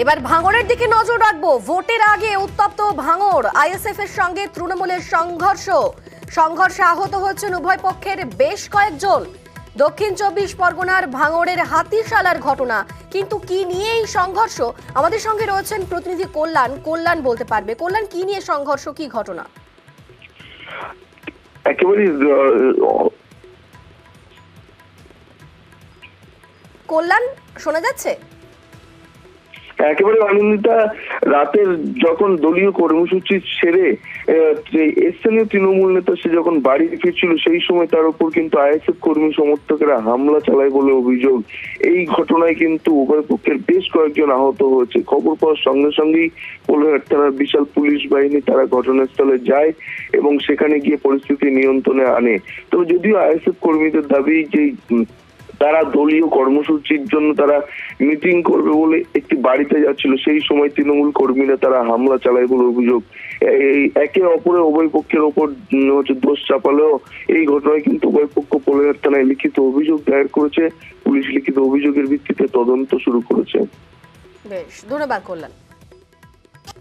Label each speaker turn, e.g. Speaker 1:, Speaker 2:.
Speaker 1: এবার ভাঙড়ের দিকে নজর রাখবো। ভোটের আগে উত্তপ্ত ভাঙড়, আইএসএফ এর সঙ্গে তৃণমূলের সংঘর্ষে আহত হয়েছেন উভয় পক্ষের বেশ কয়েকজন। দক্ষিণ 24 পরগনার ভাঙড়ের হাতিশালার ঘটনা, কিন্তু কি নিয়ে এই সংঘর্ষ? আমাদের সঙ্গে রয়েছেন প্রতিনিধি কল্যাণ বলতে পারবে। কল্যাণ, কি নিয়ে সংঘর্ষ, কি ঘটনা?
Speaker 2: একেবারে
Speaker 1: কল্যাণ, শোনা যাচ্ছে?
Speaker 2: একেবারে অনিন্দিতা, রাতের যখন দলীয় কর্মসূচি সেরে স্থানীয় তৃণমূল নেতা সে যখন বাড়ি ফিরছিল, সেই সময় তার উপর কিন্তু আইএসএফ কর্মী সমর্থকেরা হামলা চালায় বলে অভিযোগ। এই ঘটনায় কিন্তু উভয় পক্ষের বেশ কয়েকজন আহত হয়েছে। খবর পাওয়ার সঙ্গে সঙ্গেই কোলাঘাট থানার বিশাল পুলিশ বাহিনী তারা ঘটনাস্থলে যায় এবং সেখানে গিয়ে পরিস্থিতি নিয়ন্ত্রণে আনে। তবে যদিও আইএসএফ কর্মীদের দাবি যে তারা দলীয় কর্মসূচির জন্য তারা মিটিং করবে বলে একটি বাড়িতে যাচ্ছিল, সেই সময় তৃণমূল কর্মীরা তারা হামলা চালায় বলে অভিযোগ। একে অপরের উভয় পক্ষের ওপর দোষ চাপালেও এই ঘটনায় কিন্তু উভয় পক্ষ কোলাঘাট থানায় লিখিত অভিযোগ দায়ের করেছে। পুলিশ লিখিত অভিযোগের ভিত্তিতে তদন্ত শুরু করেছে।
Speaker 1: বেশ, ধন্যবাদ কল্যাণ।